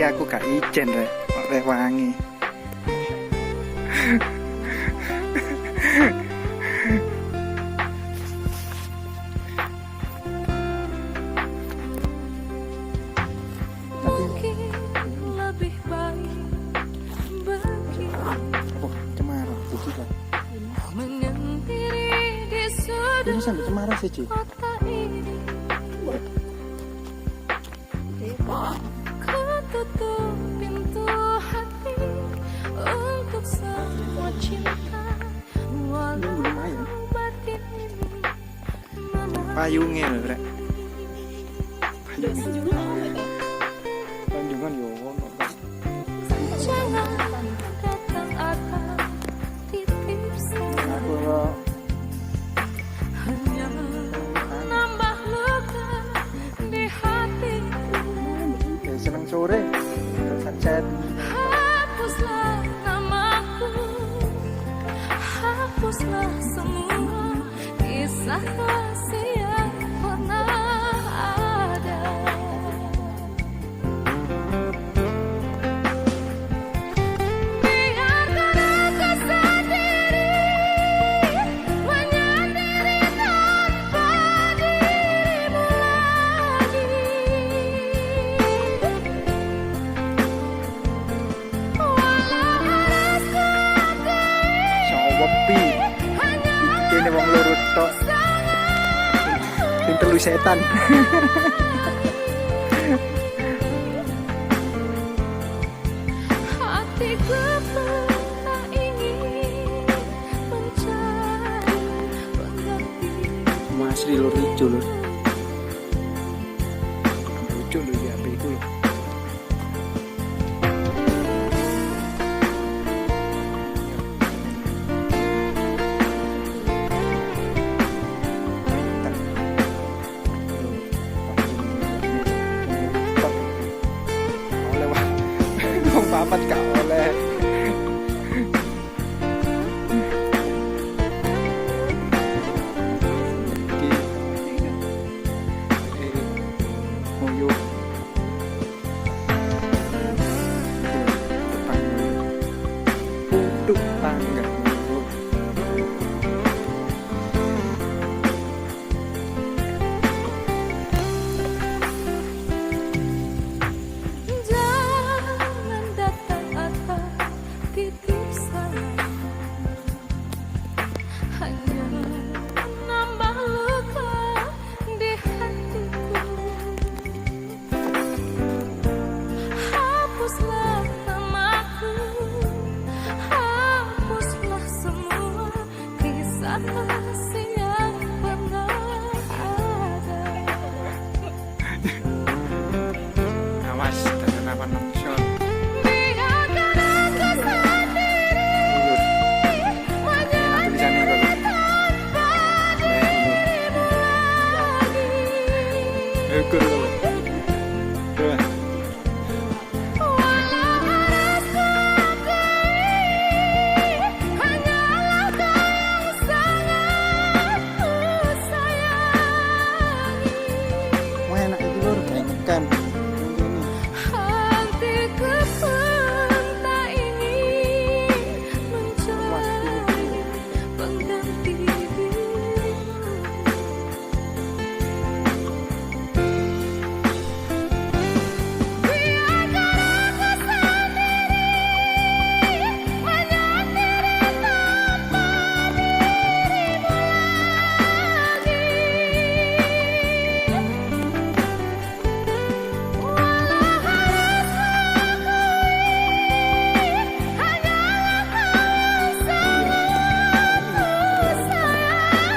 iki aku gak ijen rek wangi. Ini sampai cemara sih, Ci. Ketutup pintu hati untuk semua cinta, walau batin ini Payungnya lho, Rek. Panjungan yo ono. jangan datang atau titip saja. Aku lo Hanya nambah luka di hatiku. seneng sore sunset. Hapuslah namaku, hapuslah semua kisah kasih yang pernah ada. Biarkan aku sendiri menyendiri tanpa dirimu lagi. Sawepi. Iki wong loro tok. Sing telu setan. Hatiku tak ingin mencari pengganti. Asri lur ijo lur. Lucu lho ya HP iku lho. Oleh wah. Wong papat gak oleh. Untuk panggang. Jangan datang atau titip salam, hanya nambah luka di hatiku. Hapuslah namaku, hapuslah semua kisah kasih yang pernah ada. Awas, jangan apa nongshot. Biarkan aku sendiri Tulisannya kalau tanpa dirimu lagi. ukur kalau. Tuh. Walau harus pergi, hanyalah kau yang sangat ku sayangi. Wah enak iki lur ikan. Hatiku pun tak ingin mencari pengganti dirimu. Biarkan aku sendiri menyendiri tanpa dirimu lagi. Walau harus mengakui, hanyalah kau yang sangat ku sayangi.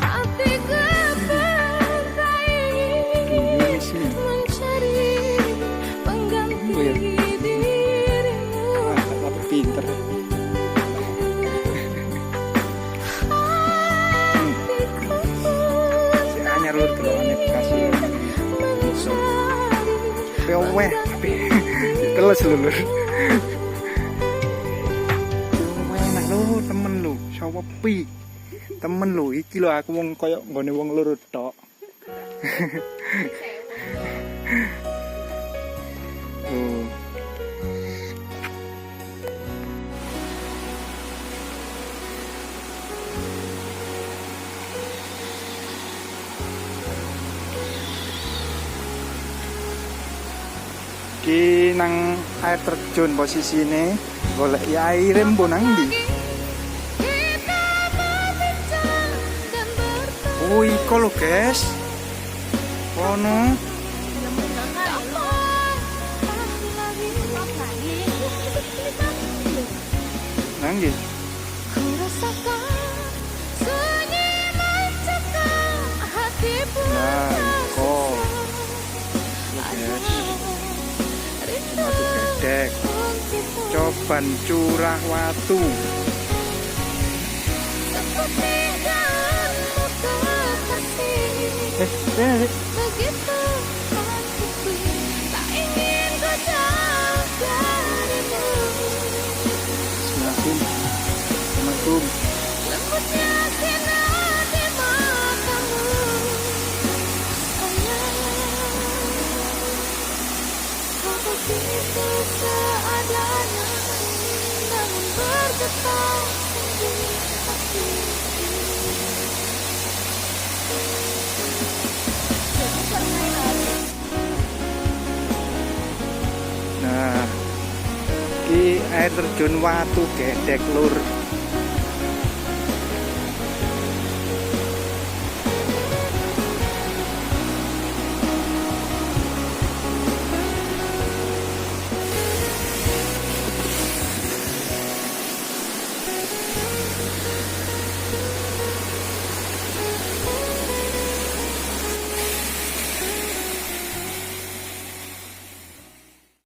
Hatiku pun tak ingin mencari pengganti dirimu. Wah, tak pinter. Hatiku pun Si anyar lur delokane kasih. mencari Peweh, tapi teles lho lur. Wah, enak lho temen lho, sawepi. Temen lho iki lho aku wong koyo nggone wong loro tok. Tuh. Ki nang air terjun posisine golek ya aire mbok nang ndi. Kita berbincang dan bertemu. Oh iko lho guys. Kono. Nang ndi? Ku rasakan sunyi mencekam hati pun Nah, iko. tersesat. Matu gedek. Coban curah watu. Seperti jalanmu kekasih. Rene. Begitu hatiku tak ingin ku jauh darimu. Assalamualaikum. Lembutnya sinar di matamu, sayang. Kau begitu seadanya, namun bergetar di hati. Nah, ki air terjun watu gedek lur.